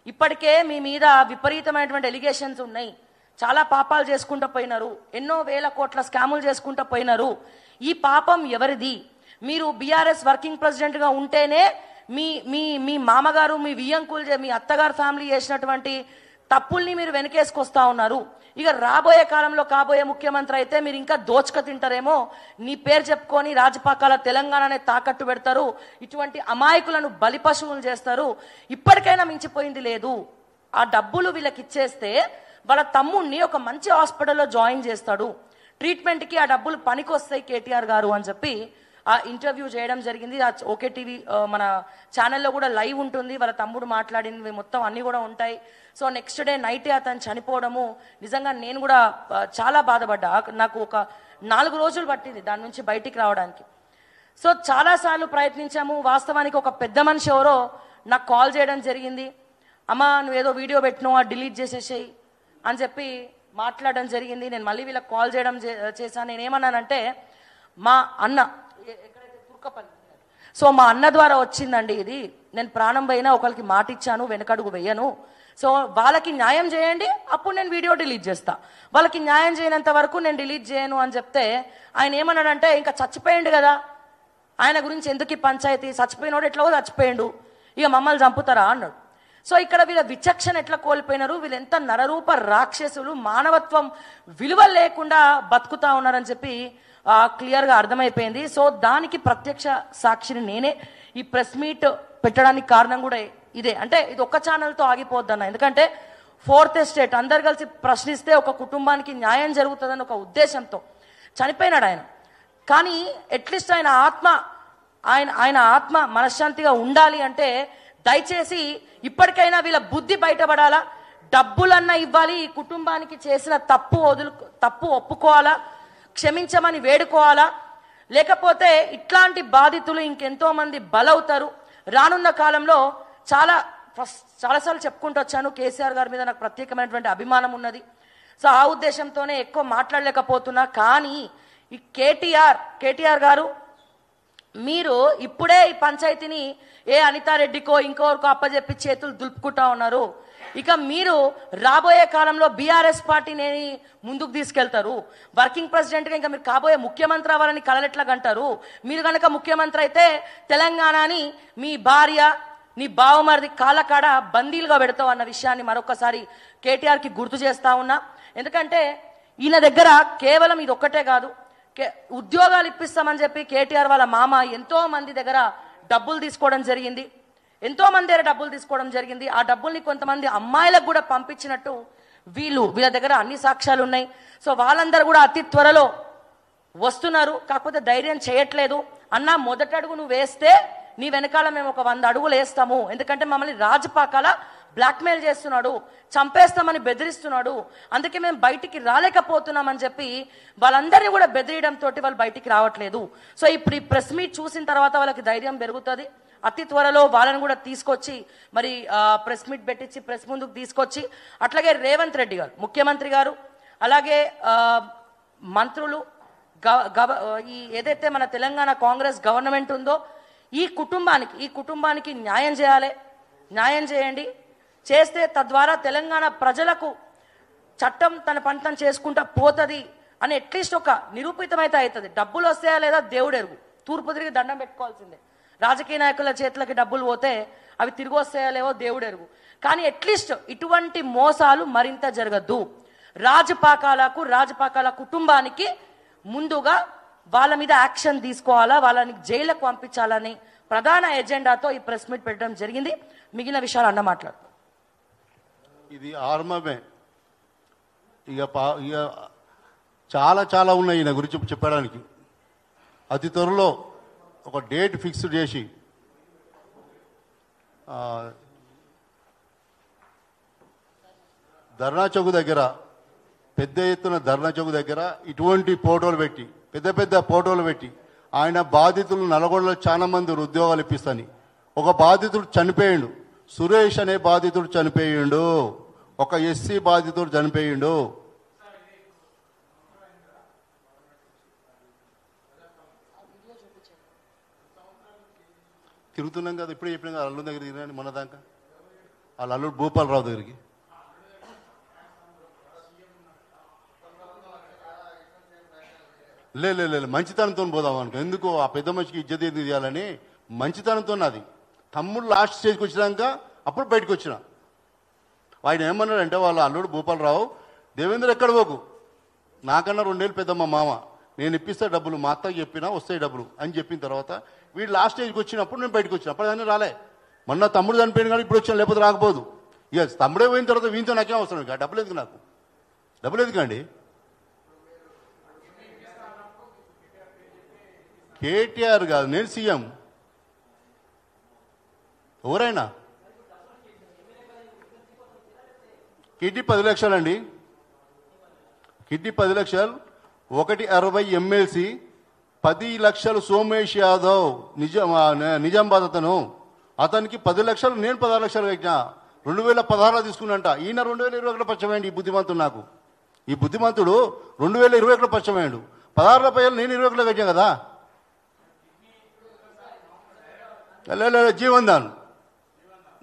ఇప్పటికే మీ మీద విపరీతమైనటువంటి ఎలిగేషన్స్ ఉన్నాయి, చాలా పాపాలు చేసుకుంటూ పోయినారు, ఎన్నో వేల కోట్ల స్కాములు చేసుకుంటూ పోయినారు. ఈ పాపం ఎవరిది? మీరు బీఆర్ఎస్ వర్కింగ్ ప్రెసిడెంట్గా ఉంటేనే మీ మామగారు, మీ వియ్యంకులు, మీ అత్తగారు ఫ్యామిలీ చేసినటువంటి తప్పుల్ని మీరు వెనకేసుకొస్తా ఉన్నారు. ఇక రాబోయే కాలంలో కాబోయే ముఖ్యమంత్రి అయితే మీరు ఇంకా దోచుక తింటారేమో, నీ పేరు చెప్పుకొని రాజపాకాల తెలంగాణనే తాకట్టు పెడతారు, ఇటువంటి అమాయకులను బలి పశువులు చేస్తారు. ఇప్పటికైనా మించిపోయింది లేదు. ఆ డబ్బులు వీళ్ళకి ఇచ్చేస్తే వాళ్ళ తమ్ముడిని ఒక మంచి హాస్పిటల్లో జాయిన్ చేస్తాడు, ట్రీట్మెంట్కి ఆ డబ్బులు పనికొస్తాయి కేటీఆర్ గారు అని చెప్పి ఆ ఇంటర్వ్యూ చేయడం జరిగింది. ఓకే టీవీ మన ఛానల్లో కూడా లైవ్ ఉంటుంది. వాళ్ళ తమ్ముడు మాట్లాడినవి మొత్తం అన్నీ కూడా ఉంటాయి. సో నెక్స్ట్ డే నైటే అతను చనిపోవడము నిజంగా నేను కూడా చాలా బాధపడ్డా. నాకు ఒక 4 రోజులు పట్టింది దాని నుంచి బయటికి రావడానికి. సో చాలాసార్లు ప్రయత్నించాము. వాస్తవానికి ఒక పెద్ద మనిషి ఎవరో నాకు కాల్ చేయడం జరిగింది. అమ్మ నువ్వేదో వీడియో పెట్టినావు, డిలీట్ చేసేసేయి అని చెప్పి మాట్లాడడం జరిగింది. నేను మళ్ళీ వీళ్ళకి కాల్ చేయడం చేశాను. నేనేమన్నానంటే మా అన్న ఎక్కడైతే తుర్కపల్లి, సో మా అన్న ద్వారా వచ్చిందండి ఇది, నేను ప్రాణం పోయినా ఒకరికి మాట ఇచ్చాను, వెనకడుగు వెయ్యను. సో వాళ్ళకి న్యాయం చేయండి, అప్పుడు నేను వీడియో డిలీట్ చేస్తా. వాళ్ళకి న్యాయం చేయనంత వరకు నేను డిలీట్ చేయను అని చెప్తే ఆయన ఏమన్నాడంటే ఇంకా చచ్చిపోయిండు కదా, ఆయన గురించి ఎందుకు ఈ పంచాయతీ, చచ్చిపోయినోడు ఎట్లా చచ్చిపోయిండు, ఇక మమ్మల్ని చంపుతారా అన్నాడు. సో ఇక్కడ వీళ్ళ విచక్షణ ఎట్లా కోల్పోయినారు, వీళ్ళు ఎంత నరరూప రాక్షసులు, మానవత్వం విలువ లేకుండా బతుకుతా ఉన్నారని చెప్పి క్లియర్గా అర్థమైపోయింది. సో దానికి ప్రత్యక్ష సాక్షిని నేనే. ఈ ప్రెస్ మీట్ పెట్టడానికి కారణం కూడా ఇదే. అంటే ఇది ఒక్క ఛానల్తో ఆగిపోద్దన్న, ఎందుకంటే 4th ఎస్టేట్ అందరు కలిసి ప్రశ్నిస్తే ఒక కుటుంబానికి న్యాయం జరుగుతుందని ఒక ఉద్దేశంతో చనిపోయినాడు ఆయన. కానీ అట్లీస్ట్ ఆయన ఆత్మ మనశ్శాంతిగా ఉండాలి అంటే దయచేసి ఇప్పటికైనా వీళ్ళ బుద్ధి బయటపడాలా, డబ్బులన్నా ఇవ్వాలి, ఈ కుటుంబానికి చేసిన తప్పు ఒప్పుకోవాలా, క్షమించమని వేడుకోవాలా. లేకపోతే ఇట్లాంటి బాధితులు ఇంకెంతో మంది బలవుతారు. రానున్న కాలంలో చాలాసార్లు చెప్పుకుంటూ వచ్చాను, కేసీఆర్ గారి మీద నాకు ప్రత్యేకమైనటువంటి అభిమానం ఉన్నది. సో ఆ ఉద్దేశంతోనే ఎక్కువ మాట్లాడలేకపోతున్నా. కానీ ఈ కేటీఆర్ గారు మీరు ఇప్పుడే ఈ పంచాయతీని అనితారెడ్డికో ఇంకోరికో అప్పచెప్పి చేతులు దులుపుకుంటా ఉన్నారు. ఇక మీరు రాబోయే కాలంలో బీఆర్ఎస్ పార్టీని ముందుకు తీసుకెళ్తారు. వర్కింగ్ ప్రెసిడెంట్గా ఇంకా మీరు కాబోయే ముఖ్యమంత్రి అవ్వాలని కలలెట్లా కంటారు. మీరు కనుక ముఖ్యమంత్రి అయితే తెలంగాణని మీ భార్య, నీ బావమరిది కాళ్ళకాడ బందీలుగా పెడతావు అన్న విషయాన్ని మరొకసారి కేటీఆర్కి గుర్తు చేస్తా ఉన్నా. ఎందుకంటే ఈయన దగ్గర కేవలం ఇది ఒక్కటే కాదు, ఉద్యోగాలు ఇప్పిస్తామని చెప్పి కేటీఆర్ వాళ్ళ మామ ఎంతో మంది దగ్గర డబ్బులు తీసుకోవడం జరిగింది. ఆ డబ్బుల్ని కొంతమంది అమ్మాయిలకు కూడా పంపించినట్టు వీళ్ళ దగ్గర అన్ని సాక్ష్యాలు ఉన్నాయి. సో వాళ్ళందరూ కూడా అతి త్వరలో వస్తున్నారు. కాకపోతే ధైర్యం చేయట్లేదు. అన్న మొదటి అడుగు నువ్వు వేస్తే నీ వెనకాల మేము ఒక 100 అడుగులు వేస్తాము. ఎందుకంటే మమ్మల్ని రాజపాకాల బ్లాక్మెయిల్ చేస్తున్నాడు, చంపేస్తామని బెదిరిస్తున్నాడు, అందుకే మేము బయటికి రాలేకపోతున్నామని చెప్పి వాళ్ళందరినీ కూడా బెదిరియడంతో వాళ్ళు బయటికి రావట్లేదు. సో ఇప్పుడు ఈ ప్రెస్ మీట్ చూసిన తర్వాత వాళ్ళకి ధైర్యం పెరుగుతుంది. అతి త్వరలో వాళ్ళని కూడా తీసుకొచ్చి మరి ప్రెస్ మీట్ పెట్టించి ప్రెస్ ముందుకు తీసుకొచ్చి, అట్లాగే రేవంత్ రెడ్డి గారు ముఖ్యమంత్రి గారు, అలాగే మంత్రులు, ఈ ఏదైతే మన తెలంగాణ కాంగ్రెస్ గవర్నమెంట్ ఉందో ఈ కుటుంబానికి న్యాయం చేయాలి, న్యాయం చేయండి. చేస్తే తద్వారా తెలంగాణ ప్రజలకు చట్టం తన పని తను చేసుకుంటా పోతుంది అని అట్లీస్ట్ ఒక నిరూపితమైతే అవుతుంది. డబ్బులు వస్తాయా లేదా దేవుడు ఎరుగు, తూర్పు తిరిగి దండం పెట్టుకోవాల్సిందే. రాజకీయ నాయకుల చేతులకి డబ్బులు పోతే అవి తిరిగి వస్తాయా లేవో దేవుడు ఎరుగు. కానీ అట్లీస్ట్ ఇటువంటి మోసాలు మరింత జరగద్దు. రాజపాకాల కుటుంబానికి ముందుగా వాళ్ళ మీద యాక్షన్ తీసుకోవాలా, వాళ్ళని జైలుకు పంపించాలని ప్రధాన ఎజెండాతో ఈ ప్రెస్ మీట్ పెట్టడం జరిగింది. మిగిలిన విషయాలు అన్న మాట్లాడు. ఇది ఆర్మమే. ఇక చాలా ఉన్నాయి ఈయన గురించి చెప్పడానికి. అతి త్వరలో ఒక డేట్ ఫిక్స్ చేసి ధర్నా చౌక్ దగ్గర, పెద్ద ఎత్తున ధర్నా చౌక్ దగ్గర ఇటువంటి ఫోటోలు పెట్టి, పెద్ద ఫోటోలు పెట్టి ఆయన బాధితులు నల్గొండలో చాలా మంది ఉద్యోగాలు ఇప్పిస్తాని, ఒక బాధితుడు చనిపోయిండు, సురేష్ అనే బాధితుడు చనిపోయిండు, ఒక ఎస్సీ బాధితుడు చనిపోయిండు. తిరుగుతున్నాం కదా, ఇప్పుడే చెప్పినాం కదా, అల్లుడి దగ్గర తిరిగినా మన దాకా, వాళ్ళ అల్లుడు భూపాలరావు దగ్గరికి. లేదు మంచితనంతో పోదాం అనుకో. ఎందుకు ఆ పెద్ద మనిషికి ఇజ్జత్ ఎందుకు చేయాలని మంచితనంతో నాది. తమ్ముడు లాస్ట్ స్టేజ్కి వచ్చినాక అప్పుడు బయటకు వచ్చిన. ఆయన ఏమన్నాడంటే, వాళ్ళ అల్లుడు భూపాలరావు, దేవేంద్ర ఎక్కడ పోకు, నాకన్నా 2 ఏళ్ళు పెద్ద మా మామ, నేను ఇప్పిస్తా డబ్బులు, మా అత్తకి చెప్పినా వస్తాయి డబ్బులు అని చెప్పిన తర్వాత వీడు లాస్ట్ స్టేజ్కి వచ్చినప్పుడు నేను బయటకు వచ్చిన. అప్పుడు దాన్ని రాలే. మొన్న తమ్ముడు చనిపోయిన కానీ ఇప్పుడు వచ్చాను, లేకపోతే రాకపోదు. ఇక తమ్ముడే పోయిన తర్వాత వీంతో నాకేం అవసరం, ఇక డబ్బులు ఎందుకు, నాకు డబ్బులు ఎందుకండి. కేటీఆర్ కాదు, నేను సీఎం. ఎవరైనా కిడ్నీ 10 లక్షలండి, కిడ్నీ 10 లక్షలు, 160 ఎమ్మెల్సీ, 10 లక్షలు సోమేష్ యాదవ్ నిజామాబాద్ అతనికి 10 లక్షలు, నేను 16 లక్షలు కట్టినా. 2016 తీసుకున్నంట. ఈయన 2021 పరిచయమైంది. ఈ బుద్ధిమంతుడు నాకు, ఈ బుద్ధిమంతుడు 2021 పరిచయమైండు. 16 పైలు నేను 21 కట్టాను కదా.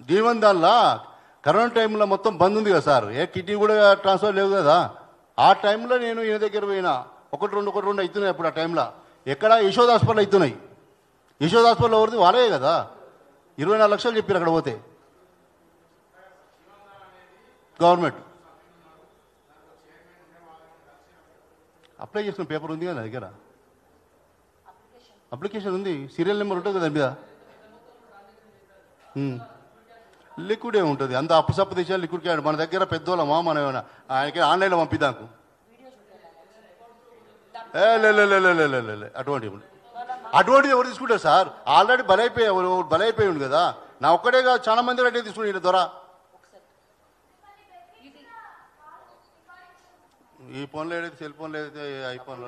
జీవన్ దాన్లా కరోనా టైంలో మొత్తం బంద్ ఉంది కదా సార్, ఏ కిడ్నీ కూడా ట్రాన్స్ఫర్ లేవు కదా. ఆ టైంలో నేను ఈయన దగ్గర పోయినా, ఒకటి రెండు అవుతున్నాయి అప్పుడు. ఆ టైంలో ఎక్కడ యశోద హాస్పిటల్ అవుతున్నాయి. యశోద హాస్పిటల్ ఎవరిది, వాళ్ళే కదా. 24 లక్షలు చెప్పారు అక్కడ పోతే, గవర్నమెంట్. అప్లై చేసుకున్న పేపర్ ఉంది కదా నా దగ్గర, అప్లికేషన్ ఉంది, సీరియల్ నెంబర్ ఉంటుంది కదా దాని మీద. లిక్విడే ఉంటుంది, అంత అప్పు తెచ్చాలి, లిక్విడ్ క్యాడ్. మన దగ్గర పెద్దోళ్ళమా మనం ఏమైనా ఆయనకి ఆన్లైన్లో పంపిద్దాకు. అటువంటిది ఎవరు తీసుకుంటారు సార్, ఆల్రెడీ బలైపోయి ఉంది కదా. నా ఒక్కడే కాదు, చాలా మంది రెడీ తీసుకుంటారు ద్వారా. ఈ ఫోన్లో ఏదైతే, సెల్ ఫోన్లో ఏదైతే, ఐఫోన్లో,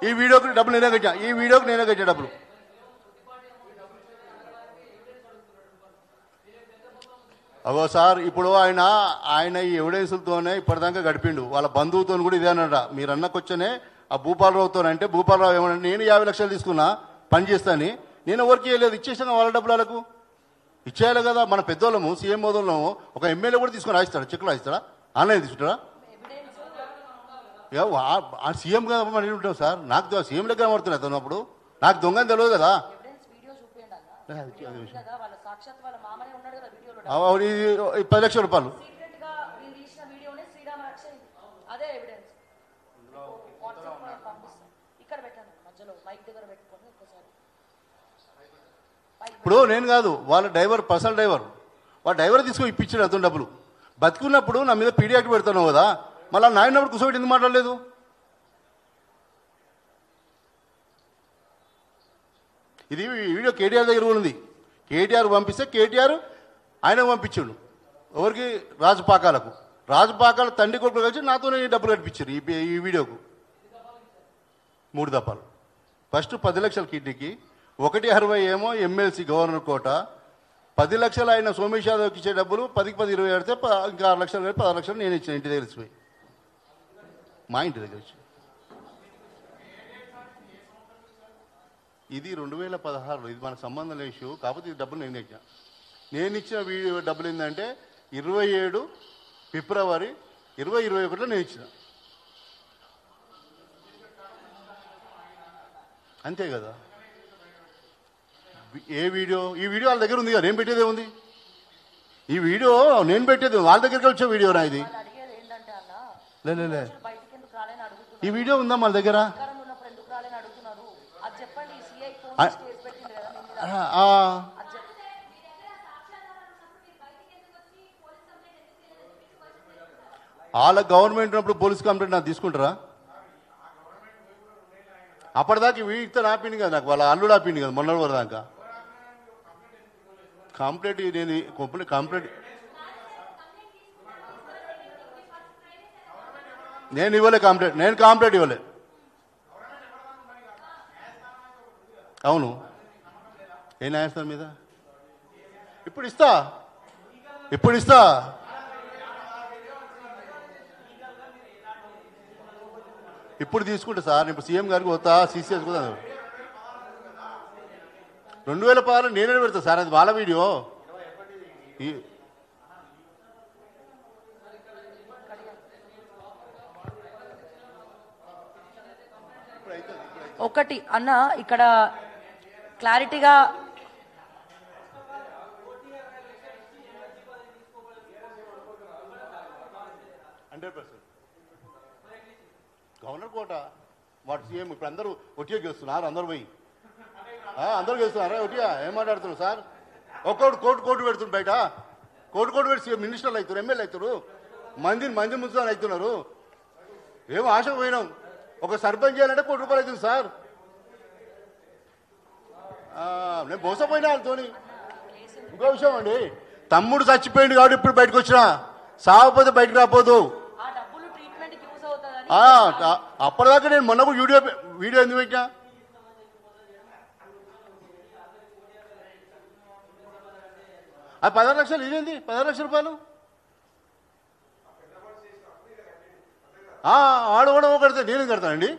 ఈ వీడియోకి డబ్బులు నేనే కట్టా, ఈ వీడియోకి నేనే కట్టా డబ్బులు. అవో సార్, ఇప్పుడు ఆయన ఈ ఎవిడెన్స్లతోనే ఇప్పటిదాకా గడిపిండు. వాళ్ళ బంధువుతో కూడా ఇదే అన్నాడ, మీరు అన్నకొచ్చనే ఆ భూపాలరావుతో. అంటే భూపాలరావు ఏమన్నా, నేను 50 లక్షలు తీసుకున్నా పని చేస్తాను, నేను ఎవరికి ఇవ్వలేదు, ఇచ్చేసాను వాళ్ళ డబ్బులు వాళ్ళకు ఇచ్చేయాలి కదా. మన పెద్దోళ్ళము, సీఎం మోదోళ్ళము, ఒక ఎమ్మెల్యే కూడా తీసుకొని రాయిస్తాడా, చెక్కులు రాయిస్తాడా, ఆన్లైన్ తీసుకుంటాడా? సీఎం కదా మనం ఉంటాం సార్. నాకు సీఎం దగ్గర పడుతున్నాయి అతను, అప్పుడు నాకు దొంగని తెలియదు కదా. 10 లక్షల రూపాయలు ఇప్పుడు నేను కాదు, వాళ్ళ డ్రైవర్, పర్సనల్ డ్రైవర్, వాళ్ళ డ్రైవర్ తీసుకొని ఇప్పించాడు అతను డబ్బులు. బతుకున్నప్పుడు నా మీద పీడియాకి పెడుతున్నావు కదా, మళ్ళీ నాయనప్పుడు కూర్చోబెట్టి ఎందుకు మాట్లాడలేదు? ఇది వీడియో కేటీఆర్ దగ్గర కూడా ఉంది. కేటీఆర్ పంపిస్తే కేటీఆర్ ఆయన పంపించాడు ఎవరికి, రాజపాకాల తండ్రి కొడుకు కలిసి నాతోనే డబ్బులు కట్టించారు ఈ వీడియోకు. 3 దఫాలు. ఫస్ట్ 10 లక్షల కిడ్నీకి, 160 ఏమో ఎమ్మెల్సీ గవర్నర్ కోట, 10 లక్షలు ఆయన సోమేష్ యాదవ్కి ఇచ్చే డబ్బులు 10కి 10 20 ఆడితే ఇంకా 6 లక్షలు 16 లక్షలు నేను ఇచ్చిన ఇంటి దగ్గర ఇచ్చిపోయి, మా ఇంటి దగ్గర ఇచ్చి. ఇది 2016 ఇది మనకు సంబంధం లేని ఇష్యూ. కాకపోతే ఈ డబ్బులు నేను ఇచ్చిన వీడియో డబ్బులు ఏంటంటే 27 ఫిబ్రవరి 2021లో నేను ఇచ్చిన, అంతే కదా. ఏ వీడియో? ఈ వీడియో వాళ్ళ దగ్గర ఉంది కదా, నేను పెట్టేదే ఉంది. ఈ వీడియో నేను పెట్టేది వాళ్ళ దగ్గరికి వచ్చే వీడియో నా ఇది. లే ఈ వీడియో ఉందా మన దగ్గర? వాళ్ళ గవర్నమెంట్ ఉన్నప్పుడు పోలీస్ కంప్లైంట్ నాకు తీసుకుంటారా? అప్పటిదాకా వీడితో ఆపింది కదా, నాకు వాళ్ళ అల్లుడు ఆపింది కదా మొన్న వరకు దాకా. కంప్లైంట్ నేను కంప్లైంట్ నేను ఇవ్వలే, కంప్లైంట్ ఇవ్వలే. అవును, ఏ న్యాయస్థానం మీద? ఇప్పుడు ఇస్తా ఇప్పుడు తీసుకుంటా సార్. ఇప్పుడు సీఎం గారికి పోతా, సీసీఎస్ కూడా 2016 నేనే పెడతా సార్, అది వాళ్ళ వీడియో. ఒకటి అన్న ఇక్కడ క్లారిటీగా గవర్నర్ కోట వాడు సీఎం. ఇప్పుడు అందరూ ఒటిగా గెలుస్తున్నారు, అందరూ పోయి అందరూ గెలుస్తున్నారా ఒటిగా? ఏం మాట్లాడుతున్నారు సార్? ఒక్కొక్కటి కోర్టు పెడుతున్నారు బయట, కోర్టు పెట్టి సీఎం మినిస్టర్లు అవుతారు, ఎమ్మెల్యే అవుతారు, మంది మున్సిపల్ అవుతున్నారు. ఏమో ఆశకు పోయినాం, ఒక సర్పంచ్ చేయాలంటే ₹1 కోటి అవుతుంది సార్. నేను మోసపోయినా వాళ్ళతోని. ఇంకో విషయం అండి, తమ్ముడు చచ్చిపోయింది కాబట్టి ఇప్పుడు బయటకు వచ్చినా, సాగపోతే బయటకు రాపోదు. అప్పటిదాకా నేను మొన్న వీడియో ఎందుకు పెట్టినా? అది 16 లక్షలు. ఇదేంది 16 లక్షల రూపాయలు? ఆడు కూడా కడితే నేను కడతానండి.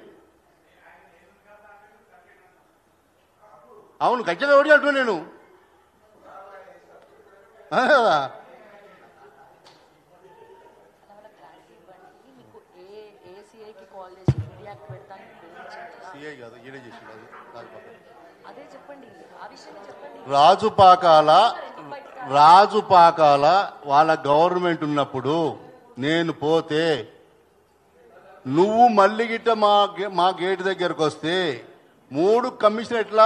అవును, ఖచ్చితంగా ఒకటి అంటున్నా నేను. సిఐ కాదు, ఈడే చేసి రాజుపాకాల వాళ్ళ గవర్నమెంట్ ఉన్నప్పుడు నేను పోతే నువ్వు మళ్ళీ గిట్ట మా గేట్ దగ్గరకు వస్తే 3 కమిషనరేట్ల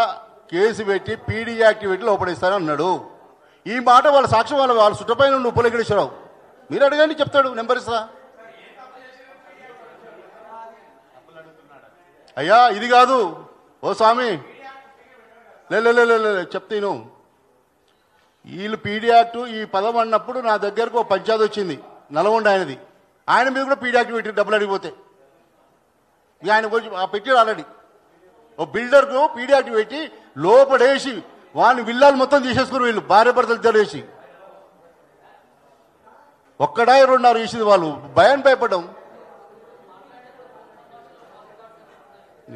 కేసు పెట్టి పీడీ యాక్టివిటీ లోపడేస్తారని అన్నాడు. ఈ మాట వాళ్ళ సాక్ష్యం వాళ్ళ చుట్టపైన నువ్వు పులకరేశ్వరరావు మీరు అడగండి, చెప్తాడు, నెంబర్ ఇస్తా. అయ్యా ఇది కాదు ఓ స్వామి, లే చెప్తాను. వీళ్ళు పీడీ యాక్ట్ ఈ పదం అన్నప్పుడు నా దగ్గరకు ఒక పంచాయతీ వచ్చింది, నల్గొండ ఆయనది. ఆయన మీద కూడా పీడీ యాక్ట్ పెట్టి డబ్బులు అడిగిపోతే ఆయన కొంచెం పెట్టారు ఆల్రెడీ. ఓ బిల్డర్కు పీడీ యాక్ట్ పెట్టి లోపడేసి వాడిని విల్లాలు మొత్తం తీసేసుకుని వీళ్ళు భార్య భర్తలు తెలిసి ఒక్కడా 2.5 వేసింది. వాళ్ళు భయపడ్డాం.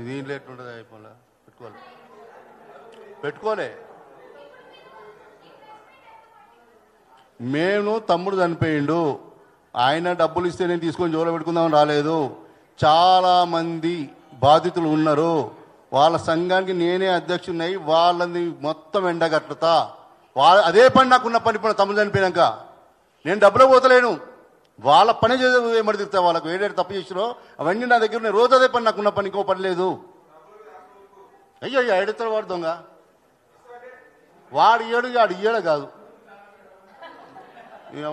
దీంట్లో ఎట్లుంటుంది అయిపోలే పెట్టుకోలే. మేము తమ్ముడు చనిపోయిండు, ఆయన డబ్బులు ఇస్తే నేను తీసుకొని జోలో పెట్టుకుందామని రాలేదు. చాలామంది బాధితులు ఉన్నారు, వాళ్ళ సంఘానికి నేనే అధ్యక్షుడినై వాళ్ళని మొత్తం ఎండగట్టుతా. అదే పని నాకున్న పని తమ్ముడు చనిపోయినాక నేను డబ్బులో పోతలేను. వాళ్ళ పని చేసే ఏమడి తిరుగుతా, వాళ్ళకు ఏడేడు తప్పు చేసిరో అవన్నీ నా దగ్గర ఉన్నాయి. రోజు అదే పని, నాకున్న పని ఇంకో పని లేదు. అయ్యో ఎడతాడు వాడు దొంగ, వాడు ఇయ్యడు కాదు.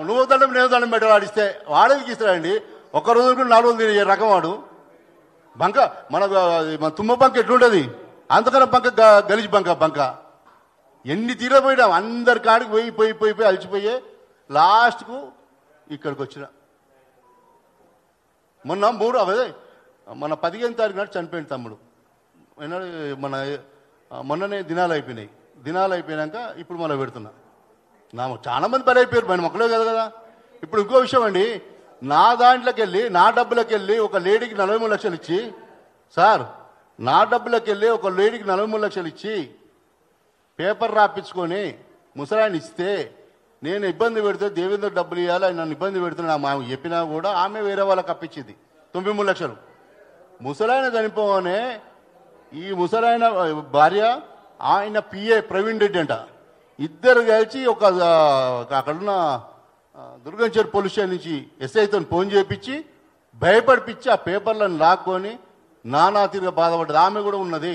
నువ్వు దండం నేను దండం పెట్టాడు, వాడిస్తే వాడేది ఇస్తాడండి. ఒక్క రోజు 4 రోజులు తినే రకం వాడు. బంక మన తుమ్మ బంక ఎట్లుంటుంది అంతకన్నా బంక, గలిచి బంక ఎన్ని తీరపోయినాం. అందరి కాడికి పోయి అలిచిపోయే లాస్ట్కు ఇక్కడికి వచ్చిన. మొన్న 15 తారీఖు నాడు చనిపోయింది తమ్ముడు. మొన్ననే దినాలు అయిపోయినాయి. దినాలు అయిపోయినాక ఇప్పుడు మళ్ళీ పెడుతున్నా. చాలా మంది బలి అయిపోయారు, మన మొక్కలే కదా. ఇప్పుడు ఇంకో విషయం అండి, నా దాంట్లోకి వెళ్ళి నా డబ్బులకి వెళ్ళి ఒక లేడీకి 43 లక్షలు ఇచ్చి, సార్ నా డబ్బులకు వెళ్ళి ఒక లేడీకి 43 లక్షలు ఇచ్చి పేపర్ రాపించుకొని ముసలాయన ఇస్తే నేను ఇబ్బంది పెడితే దేవేంద్ర డబ్బులు ఇవ్వాలి ఆయన నన్ను ఇబ్బంది పెడుతున్నా మా చెప్పినా కూడా ఆమె వేరే వాళ్ళకి అప్పించింది 93 లక్షలు. ముసలాయన చనిపోగానే ఈ ముసలాయన భార్య ఆయన పిఏ ప్రవీణ్ రెడ్డి అంట ఇద్దరు కలిసి ఒక అక్కడున్న దుర్గంచేరు పోలీస్ స్టేషన్ నుంచి ఎస్ఐతో ఫోన్ చేయించి భయపడిపించి ఆ పేపర్లను లాక్కొని నానా తీరుగా బాధపడ్డది. ఆమె కూడా ఉన్నది,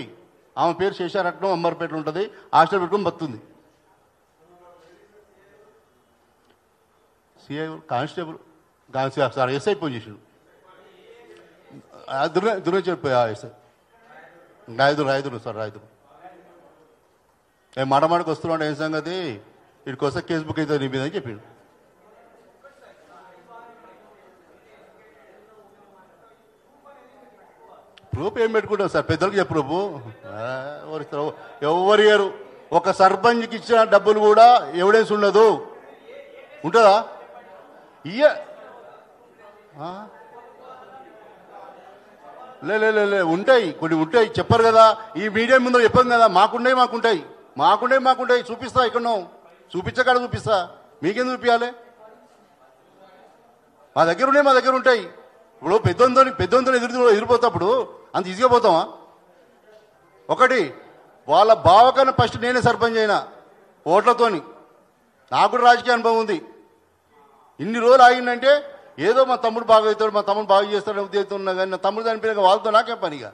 ఆమె పేరు శేషారత్నం, అంబర్పేట ఉంటుంది, హాస్టల్ పెట్టుకుని బతుంది. CI constable sir SI phone చేసాడు, దుర్గంచేరు ఎస్ఐ రాయదురు సార్ రాయదురు. మాట మాటకు వస్తున్నాడు, ఏం సంగతి వీడికి వస్తే కేసు బుక్ అవుతుంది నీ మీద అని చెప్పిండు. ప్రూఫ్ ఏం పెట్టుకుంటావు సార్, పెద్దలకు చెప్పు ప్రభు ఎవరు ఇయ్యరు. ఒక సర్పంచ్కి ఇచ్చిన డబ్బులు కూడా ఎవిడెన్స్ ఉండదు, ఉంటుందా? లే ఉంటాయి, కొన్ని ఉంటాయి, చెప్పరు కదా. ఈ మీడియా ముందు చెప్పాం కదా, మాకుంటాయి చూపిస్తా, ఎక్కడో చూపించకాడ చూపిస్తా, మీకేం చూపించాలి? మా దగ్గర ఉంటాయి. ఇప్పుడు పెద్దొంతో ఎదిరిపోతాప్పుడు అంత ఈజీగా పోతామా? ఒకటి వాళ్ళ బావకన్నా ఫస్ట్ నేనే సర్పంచ్ అయినా ఓట్లతోని, నాకు కూడా రాజకీయ అనుభవం ఉంది. ఇన్ని రోజులు ఆగిందంటే ఏదో మా తమ్ముడు బాగా అవుతాడు, మా తమ్ముడు బాగా చేస్తాడని ఉద్దేశం ఉన్నా కానీ నా తమ్ముడు చనిపోయినాక వాళ్ళతో నాకేం పనిగా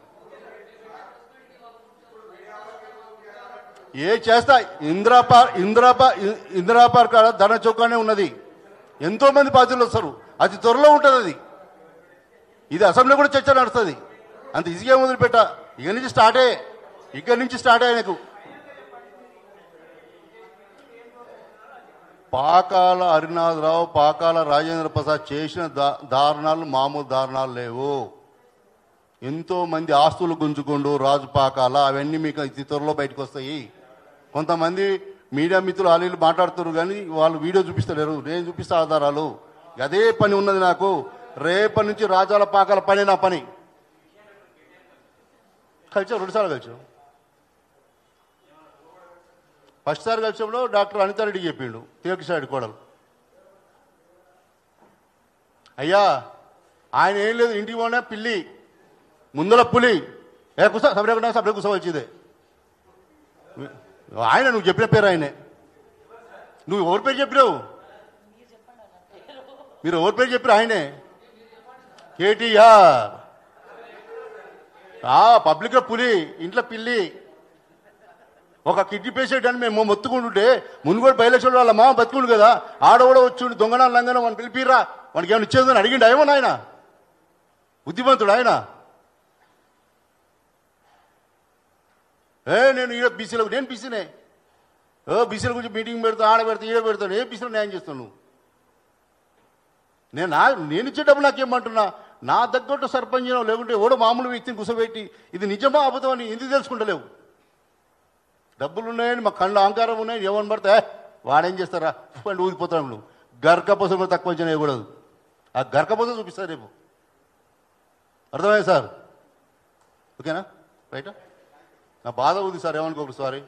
ఏ చేస్తా. ఇందిరా పార్క్ కాడ ధన చౌకానే ఉన్నది, ఎంతో మంది పార్టీలు వస్తారు, అతి త్వరలో ఉంటుంది అది. ఇది అసెంబ్లీ కూడా చర్చ నడుస్తుంది, అంత ఈజీగా మొదలుపెట్టా. ఇక్కడి నుంచి స్టార్ట్ ఆయనకు పాకాల హరినాథరావు, పాకాల రాజేంద్ర ప్రసాద్ చేసిన దారుణాలు మామూలు దారుణాలు లేవు. ఎంతో మంది ఆస్తులు గుంజుకుండు రాజు పాకాల, అవన్నీ మీకు అతి త్వరలో బయటకు వస్తాయి. కొంతమంది మీడియా మిత్రులు వాళ్ళు మాట్లాడుతున్నారు కానీ వాళ్ళు వీడియో చూపిస్తలేరు, నేను చూపిస్తా ఆధారాలు. అదే పని ఉన్నది నాకు. రేపటి నుంచి రాజాల పాకాల పని నా పని. కలిసాం, 2 సార్లు కలిసాం. ఫస్ట్ సారి కలిసినప్పుడు డాక్టర్ అనితారెడ్డి చెప్పిండు, తీర్కిసాడు కోడలు, అయ్యా ఆయన ఏం లేదు, ఇంటికి పోయినా పిల్లి ముందల పులి సపరేట్ కూర్చోవచ్చిందే. ఆయన నువ్వు చెప్పిన పేరు ఆయనే. నువ్వు ఎవరి పేరు చెప్పినావు? మీరు ఎవరి పేరు చెప్పిన ఆయనే కేటీఆర్. పబ్లిక్లో పులి, ఇంట్లో పిల్లి. ఒక కిడ్నీ పేషెంట్ అని మేము మొత్తుకుంటుంటే ముందు కూడా బయలుదేరి వాళ్ళ మామ బతుకుండు కదా, ఆడవాడ వచ్చి దొంగన లంగన వాడిని పిలిపిరా, వాడికి ఏమైనా ఇచ్చేదని అడిగిండు ఏమన్నా? ఆయన బుద్ధిమంతుడు ఆయన. నేను ఈడ బీసీలకు, నేను బీసీనే, బీసీల గురించి మీటింగ్ పెడతా, ఆడ పెడతా, ఈడ పెడతాను, ఏ బీసీలో న్యాయం చేస్తాను నువ్వు? నేను ఇచ్చేటప్పుడు నాకేమంటున్నా, నా తగ్గట్టు సర్పంచ్ లేకుంటే ఎవడో మామూలు వ్యక్తిని కూర్చోబెట్టి ఇది నిజమా అబద్ధం అని ఎందుకు తెలుసుకుంటలేవు? డబ్బులు ఉన్నాయని మా కళ్ళు అహంకారం ఉన్నాయని ఎవరిని పడితే వాడేం చేస్తారా అని ఊదిపోతాడు. నువ్వు గర్కపోసం కూడా తక్కువ అంచనా వేయకూడదు, ఆ గర్కపోసం చూపిస్తారు రేపు. అర్థమైంది సార్? ఓకేనా? రైటా? నా బాధ ఉంది సార్, ఏమనుకోకూడదు, సారీ.